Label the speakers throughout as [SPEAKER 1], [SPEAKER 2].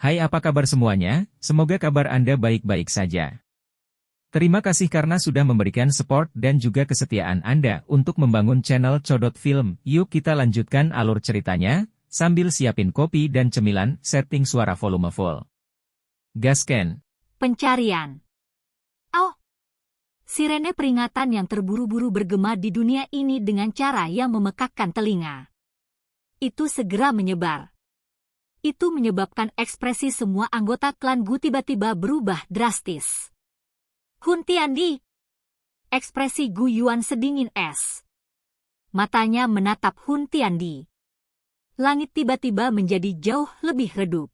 [SPEAKER 1] Hai, apa kabar semuanya? Semoga kabar Anda baik-baik saja. Terima kasih karena sudah memberikan support dan juga kesetiaan Anda untuk membangun channel Codot Film. Yuk kita lanjutkan alur ceritanya, sambil siapin kopi dan cemilan, setting suara volume full. Gasken.
[SPEAKER 2] Pencarian. Oh, sirene peringatan yang terburu-buru bergema di dunia ini dengan cara yang memekakkan telinga. Itu segera menyebar. Itu menyebabkan ekspresi semua anggota klan Gu tiba-tiba berubah drastis. Hun Tiandi. Ekspresi Gu Yuan sedingin es. Matanya menatap Hun Tiandi. Langit tiba-tiba menjadi jauh lebih redup.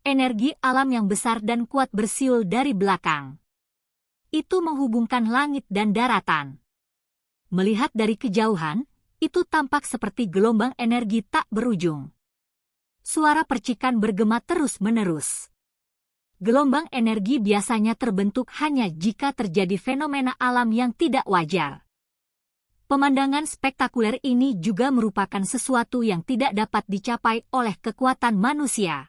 [SPEAKER 2] Energi alam yang besar dan kuat bersiul dari belakang. Itu menghubungkan langit dan daratan. Melihat dari kejauhan, itu tampak seperti gelombang energi tak berujung. Suara percikan bergema terus-menerus. Gelombang energi biasanya terbentuk hanya jika terjadi fenomena alam yang tidak wajar. Pemandangan spektakuler ini juga merupakan sesuatu yang tidak dapat dicapai oleh kekuatan manusia.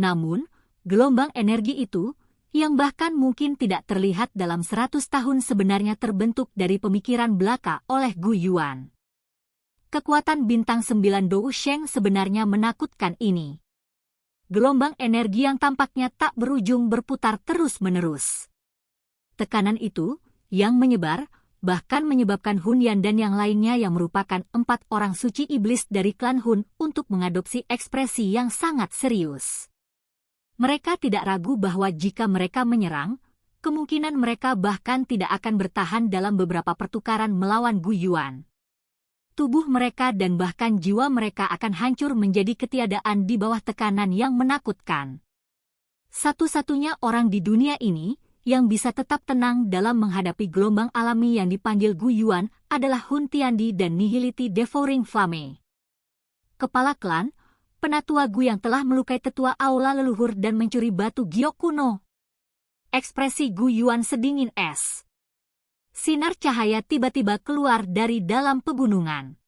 [SPEAKER 2] Namun, gelombang energi itu, yang bahkan mungkin tidak terlihat dalam 100 tahun sebenarnya terbentuk dari pemikiran belaka oleh Gu Yuan. Kekuatan bintang 9 Dou Sheng sebenarnya menakutkan ini. Gelombang energi yang tampaknya tak berujung berputar terus-menerus. Tekanan itu, yang menyebar, bahkan menyebabkan Hun Yan dan yang lainnya yang merupakan 4 orang suci iblis dari klan Hun untuk mengadopsi ekspresi yang sangat serius. Mereka tidak ragu bahwa jika mereka menyerang, kemungkinan mereka bahkan tidak akan bertahan dalam beberapa pertukaran melawan Gu Yuan. Tubuh mereka dan bahkan jiwa mereka akan hancur menjadi ketiadaan di bawah tekanan yang menakutkan. Satu-satunya orang di dunia ini yang bisa tetap tenang dalam menghadapi gelombang alami yang dipanggil Gu Yuan adalah Hun Tiandi dan Nihility Devouring Flame. Kepala klan, penatua Gu yang telah melukai tetua aula leluhur dan mencuri batu giok kuno. Ekspresi Gu Yuan sedingin es. Sinar cahaya tiba-tiba keluar dari dalam pegunungan.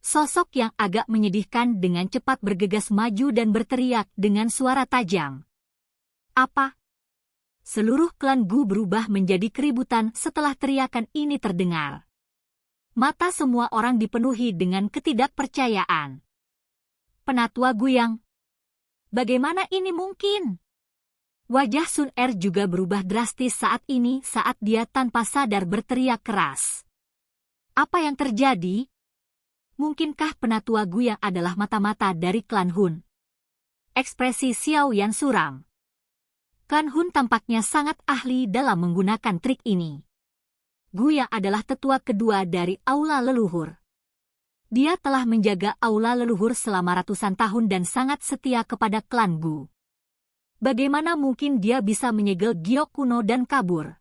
[SPEAKER 2] Sosok yang agak menyedihkan dengan cepat bergegas maju dan berteriak dengan suara tajam. Apa? Seluruh klan Gu berubah menjadi keributan setelah teriakan ini terdengar. Mata semua orang dipenuhi dengan ketidakpercayaan. Penatua Gu yang, bagaimana ini mungkin? Wajah Sun Er juga berubah drastis saat dia tanpa sadar berteriak keras. Apa yang terjadi? Mungkinkah penatua Gu yang adalah mata-mata dari klan Hun? Ekspresi Xiao Yan suram. Klan Hun tampaknya sangat ahli dalam menggunakan trik ini. Gu yang adalah tetua kedua dari aula leluhur. Dia telah menjaga aula leluhur selama ratusan tahun dan sangat setia kepada klan Gu. Bagaimana mungkin dia bisa menyegel giok kuno dan kabur?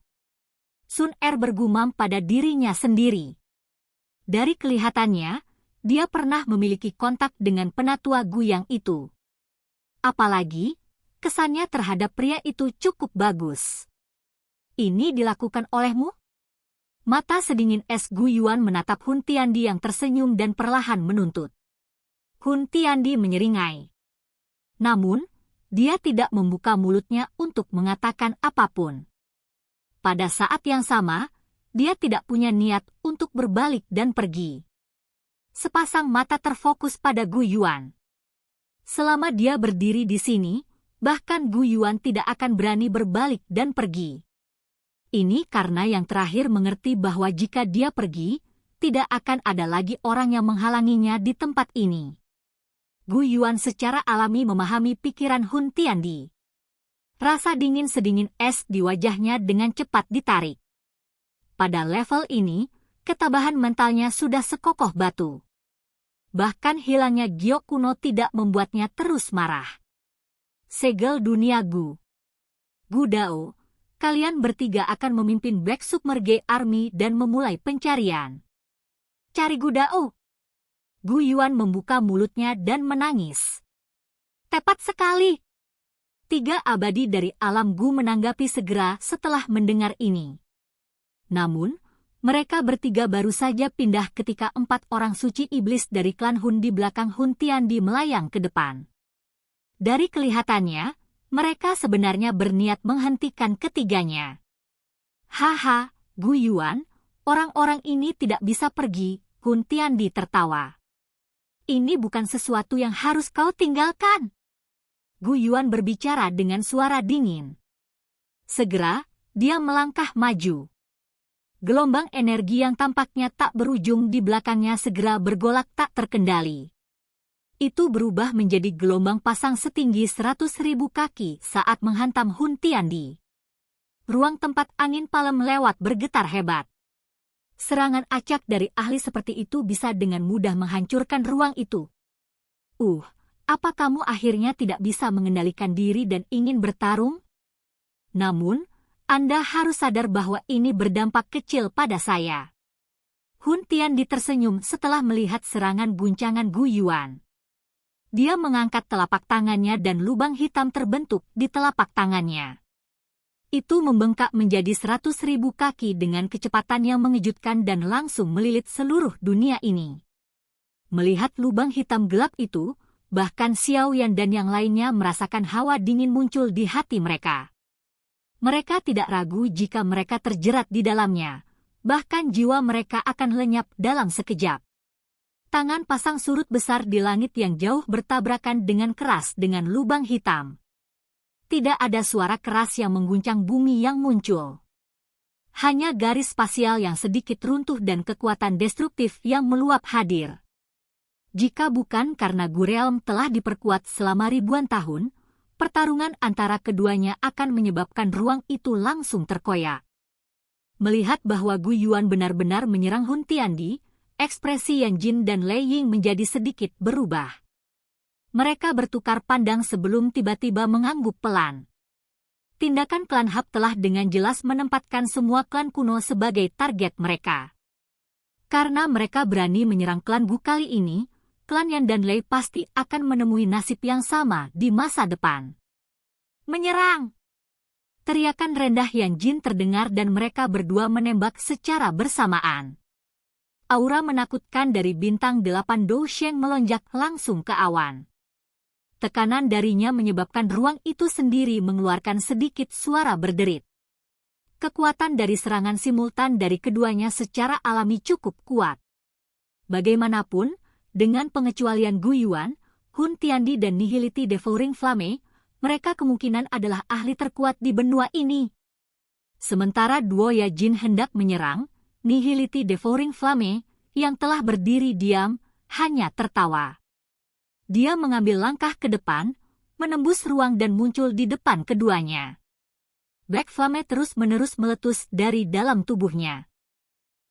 [SPEAKER 2] Sun Er bergumam pada dirinya sendiri. Dari kelihatannya, dia pernah memiliki kontak dengan penatua Gu yang itu. Apalagi, kesannya terhadap pria itu cukup bagus. Ini dilakukan olehmu? Mata sedingin es Gu Yuan menatap Hun Tiandi yang tersenyum dan perlahan menuntut. Hun Tiandi menyeringai. Namun, dia tidak membuka mulutnya untuk mengatakan apapun. Pada saat yang sama, dia tidak punya niat untuk berbalik dan pergi. Sepasang mata terfokus pada Gu Yuan. Selama dia berdiri di sini, bahkan Gu Yuan tidak akan berani berbalik dan pergi. Ini karena yang terakhir mengerti bahwa jika dia pergi, tidak akan ada lagi orang yang menghalanginya di tempat ini. Gu Yuan secara alami memahami pikiran Hun Tiandi. Rasa dingin sedingin es di wajahnya dengan cepat ditarik. Pada level ini, ketabahan mentalnya sudah sekokoh batu. Bahkan hilangnya giok kuno tidak membuatnya terus marah. Segel dunia Gu. Gu Dao, kalian bertiga akan memimpin Black Submerged Army dan memulai pencarian. Cari Gu Dao. Gu Yuan membuka mulutnya dan menangis. Tepat sekali. 3 abadi dari alam Gu menanggapi segera setelah mendengar ini. Namun, mereka bertiga baru saja pindah ketika 4 orang suci iblis dari klan Hun di belakang Hun Tiandi melayang ke depan. Dari kelihatannya, mereka sebenarnya berniat menghentikan ketiganya. Haha, Gu Yuan, orang-orang ini tidak bisa pergi, Hun Tiandi tertawa. Ini bukan sesuatu yang harus kau tinggalkan. Gu Yuan berbicara dengan suara dingin. Segera, dia melangkah maju. Gelombang energi yang tampaknya tak berujung di belakangnya segera bergolak tak terkendali. Itu berubah menjadi gelombang pasang setinggi 100.000 kaki saat menghantam Hun Tiandi. Ruang tempat angin palem lewat bergetar hebat. Serangan acak dari ahli seperti itu bisa dengan mudah menghancurkan ruang itu. Apa kamu akhirnya tidak bisa mengendalikan diri dan ingin bertarung? Namun, Anda harus sadar bahwa ini berdampak kecil pada saya. Hun Tiandi tersenyum setelah melihat serangan guncangan Gu Yuan. Dia mengangkat telapak tangannya dan lubang hitam terbentuk di telapak tangannya. Itu membengkak menjadi 100.000 kaki dengan kecepatan yang mengejutkan dan langsung melilit seluruh dunia ini. Melihat lubang hitam gelap itu, bahkan Xiao Yan dan yang lainnya merasakan hawa dingin muncul di hati mereka. Mereka tidak ragu jika mereka terjerat di dalamnya, bahkan jiwa mereka akan lenyap dalam sekejap. Tangan pasang surut besar di langit yang jauh bertabrakan dengan keras dengan lubang hitam. Tidak ada suara keras yang mengguncang bumi yang muncul. Hanya garis spasial yang sedikit runtuh dan kekuatan destruktif yang meluap hadir. Jika bukan karena Gu Realm telah diperkuat selama ribuan tahun, pertarungan antara keduanya akan menyebabkan ruang itu langsung terkoyak. Melihat bahwa Gu Yuan benar-benar menyerang Hun Tiandi, ekspresi Yan Jin dan Lei Ying menjadi sedikit berubah. Mereka bertukar pandang sebelum tiba-tiba mengangguk pelan. Tindakan klan Hap telah dengan jelas menempatkan semua klan kuno sebagai target mereka. Karena mereka berani menyerang klan Gu kali ini, klan Yan dan Lei pasti akan menemui nasib yang sama di masa depan. Menyerang! Teriakan rendah Yan Jin terdengar dan mereka berdua menembak secara bersamaan. Aura menakutkan dari bintang 8 Dou Sheng melonjak langsung ke awan. Tekanan darinya menyebabkan ruang itu sendiri mengeluarkan sedikit suara berderit. Kekuatan dari serangan simultan dari keduanya secara alami cukup kuat. Bagaimanapun, dengan pengecualian Gu Yuan, Hun Tiandi dan Nihility Devouring Flame, mereka kemungkinan adalah ahli terkuat di benua ini. Sementara duo Ya Jin hendak menyerang, Nihility Devouring Flame, yang telah berdiri diam, hanya tertawa. Dia mengambil langkah ke depan, menembus ruang dan muncul di depan keduanya. Black Flame terus-menerus meletus dari dalam tubuhnya.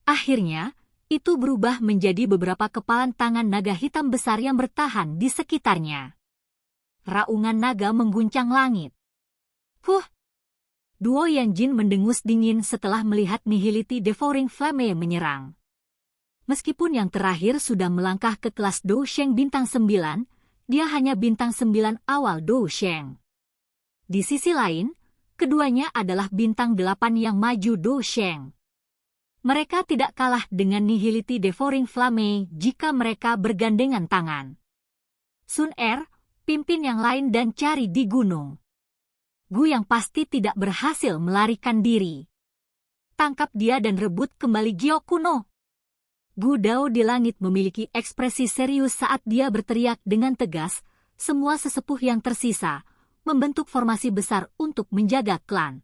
[SPEAKER 2] Akhirnya, itu berubah menjadi beberapa kepalan tangan naga hitam besar yang bertahan di sekitarnya. Raungan naga mengguncang langit. Duo Yan Jin mendengus dingin setelah melihat Nihility Devouring Flame menyerang. Meskipun yang terakhir sudah melangkah ke kelas Dou Sheng bintang 9, dia hanya bintang 9 awal Dou Sheng. Di sisi lain, keduanya adalah bintang 8 yang maju Dou Sheng. Mereka tidak kalah dengan Nihility Devouring Flame jika mereka bergandengan tangan. Sun Er, pimpin yang lain dan cari di gunung. Gu yang pasti tidak berhasil melarikan diri. Tangkap dia dan rebut kembali Gyo kuno. Gu Dao di langit memiliki ekspresi serius saat dia berteriak dengan tegas, semua sesepuh yang tersisa, membentuk formasi besar untuk menjaga klan.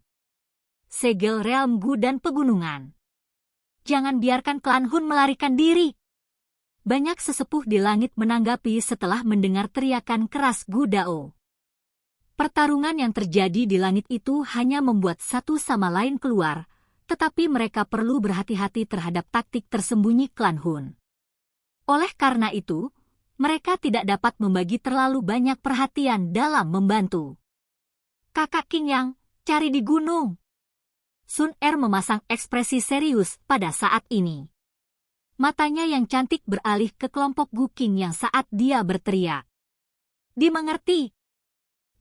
[SPEAKER 2] Segel Realm Gu dan pegunungan. Jangan biarkan klan Hun melarikan diri. Banyak sesepuh di langit menanggapi setelah mendengar teriakan keras Gu Dao. Pertarungan yang terjadi di langit itu hanya membuat satu sama lain keluar, tetapi mereka perlu berhati-hati terhadap taktik tersembunyi klan Hun. Oleh karena itu, mereka tidak dapat membagi terlalu banyak perhatian dalam membantu. Kakak King Yang, cari di gunung. Sun Er memasang ekspresi serius pada saat ini. Matanya yang cantik beralih ke kelompok Gu King yang saat dia berteriak. Dimengerti.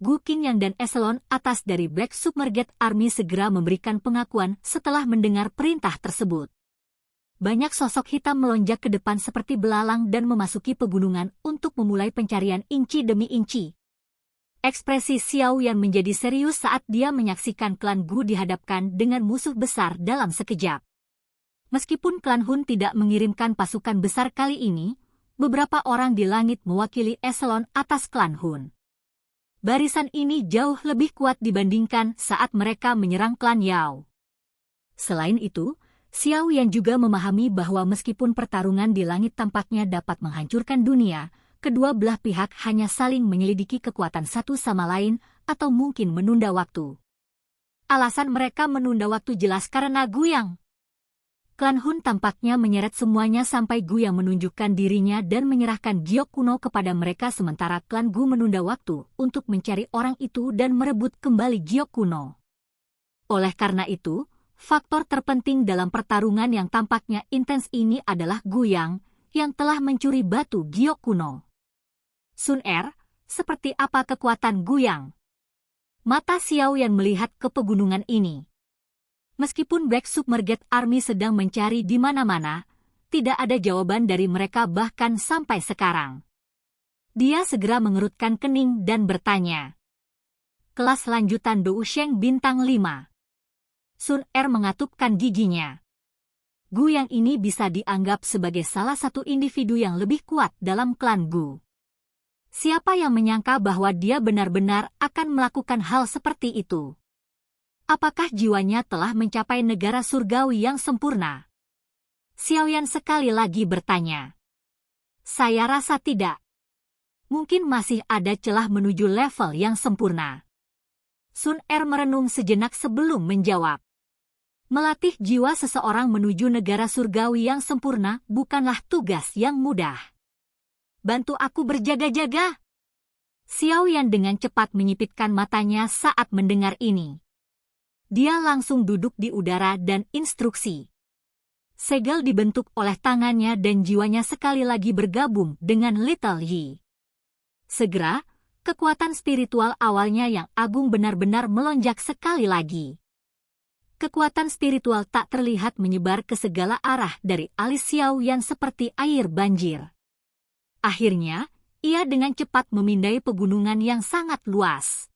[SPEAKER 2] Gu King Yang dan eselon atas dari Black Submerged Army segera memberikan pengakuan setelah mendengar perintah tersebut. Banyak sosok hitam melonjak ke depan seperti belalang dan memasuki pegunungan untuk memulai pencarian inci demi inci. Ekspresi Xiao Yan menjadi serius saat dia menyaksikan klan Gu dihadapkan dengan musuh besar dalam sekejap. Meskipun klan Hun tidak mengirimkan pasukan besar kali ini, beberapa orang di langit mewakili eselon atas klan Hun. Barisan ini jauh lebih kuat dibandingkan saat mereka menyerang klan Yao. Selain itu, Xiao Yan juga memahami bahwa meskipun pertarungan di langit tampaknya dapat menghancurkan dunia, kedua belah pihak hanya saling menyelidiki kekuatan satu sama lain atau mungkin menunda waktu. Alasan mereka menunda waktu jelas karena Guyang. Klan Hun tampaknya menyeret semuanya sampai Guyang menunjukkan dirinya dan menyerahkan giok kuno kepada mereka sementara klan Gu menunda waktu untuk mencari orang itu dan merebut kembali giok kuno. Oleh karena itu, faktor terpenting dalam pertarungan yang tampaknya intens ini adalah Guyang yang telah mencuri batu giok kuno. Sun Er, seperti apa kekuatan Guyang? Mata Xiao Yan melihat ke pegunungan ini. Meskipun Black Submerged Army sedang mencari di mana-mana, tidak ada jawaban dari mereka bahkan sampai sekarang. Dia segera mengerutkan kening dan bertanya. Kelas lanjutan Dousheng bintang 5. Sun Er mengatupkan giginya. Guyang ini bisa dianggap sebagai salah satu individu yang lebih kuat dalam klan Gu. Siapa yang menyangka bahwa dia benar-benar akan melakukan hal seperti itu? Apakah jiwanya telah mencapai negara surgawi yang sempurna? Xiao Yan sekali lagi bertanya. Saya rasa tidak. Mungkin masih ada celah menuju level yang sempurna. Sun Er merenung sejenak sebelum menjawab. Melatih jiwa seseorang menuju negara surgawi yang sempurna bukanlah tugas yang mudah. Bantu aku berjaga-jaga. Xiao Yan dengan cepat menyipitkan matanya saat mendengar ini. Dia langsung duduk di udara dan instruksi. Segel dibentuk oleh tangannya dan jiwanya sekali lagi bergabung dengan Little Yi. Segera, kekuatan spiritual awalnya yang agung benar-benar melonjak sekali lagi. Kekuatan spiritual tak terlihat menyebar ke segala arah dari alis Xiao Yan seperti air banjir. Akhirnya, ia dengan cepat memindai pegunungan yang sangat luas.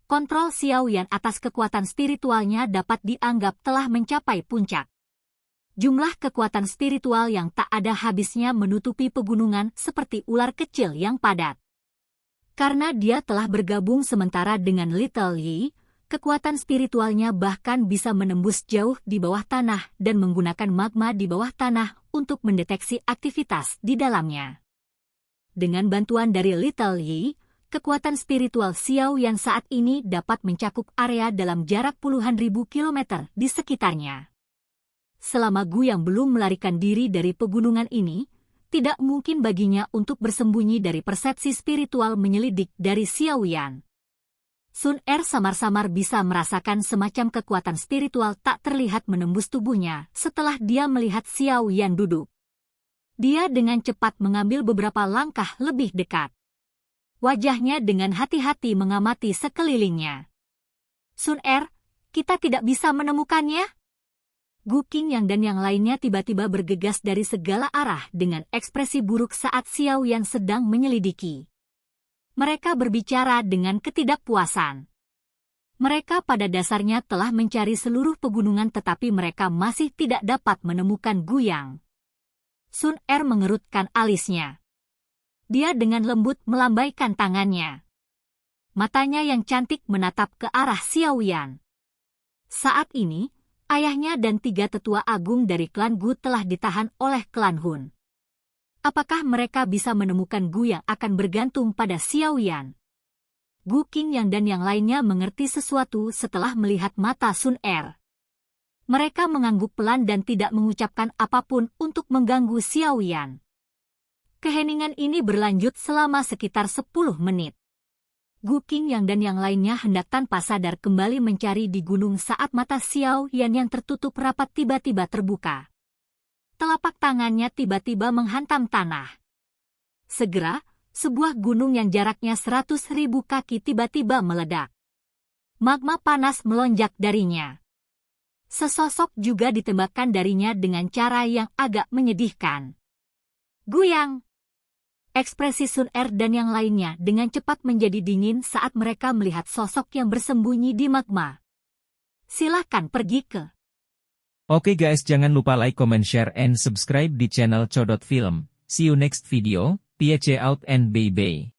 [SPEAKER 2] Kontrol Xiao Yan atas kekuatan spiritualnya dapat dianggap telah mencapai puncak. Jumlah kekuatan spiritual yang tak ada habisnya menutupi pegunungan seperti ular kecil yang padat. Karena dia telah bergabung sementara dengan Little Yi, kekuatan spiritualnya bahkan bisa menembus jauh di bawah tanah dan menggunakan magma di bawah tanah untuk mendeteksi aktivitas di dalamnya. Dengan bantuan dari Little Yi, kekuatan spiritual Xiao Yan saat ini dapat mencakup area dalam jarak puluhan ribu kilometer di sekitarnya. Selama Gu yang belum melarikan diri dari pegunungan ini, tidak mungkin baginya untuk bersembunyi dari persepsi spiritual menyelidik dari Xiao Yan. Sun Er samar-samar bisa merasakan semacam kekuatan spiritual tak terlihat menembus tubuhnya setelah dia melihat Xiao Yan duduk. Dia dengan cepat mengambil beberapa langkah lebih dekat. Wajahnya dengan hati-hati mengamati sekelilingnya. Sun Er, kita tidak bisa menemukannya? Gu Qingyang dan yang lainnya tiba-tiba bergegas dari segala arah dengan ekspresi buruk saat Xiao Yan sedang menyelidiki. Mereka berbicara dengan ketidakpuasan. Mereka pada dasarnya telah mencari seluruh pegunungan tetapi mereka masih tidak dapat menemukan Guyang. Sun Er mengerutkan alisnya. Dia dengan lembut melambaikan tangannya. Matanya yang cantik menatap ke arah Xiao Yan. Saat ini, ayahnya dan 3 tetua agung dari klan Gu telah ditahan oleh klan Hun. Apakah mereka bisa menemukan Gu yang akan bergantung pada Xiao Yan? Gu Qingyang dan yang lainnya mengerti sesuatu setelah melihat mata Sun Er. Mereka mengangguk pelan dan tidak mengucapkan apapun untuk mengganggu Xiao Yan. Keheningan ini berlanjut selama sekitar 10 menit. Gu Qingyang dan yang lainnya hendak tanpa sadar kembali mencari di gunung saat mata Xiao Yan yang tertutup rapat tiba-tiba terbuka. Telapak tangannya tiba-tiba menghantam tanah. Segera, sebuah gunung yang jaraknya 100.000 kaki tiba-tiba meledak. Magma panas melonjak darinya. Sesosok juga ditembakkan darinya dengan cara yang agak menyedihkan. Guyang! Ekspresi Sun Er dan yang lainnya dengan cepat menjadi dingin saat mereka melihat sosok yang bersembunyi di magma. Silahkan pergi ke.
[SPEAKER 1] Oke guys, jangan lupa like, comment, share, and subscribe di channel Codot Film. See you next video, peace out and bye-bye.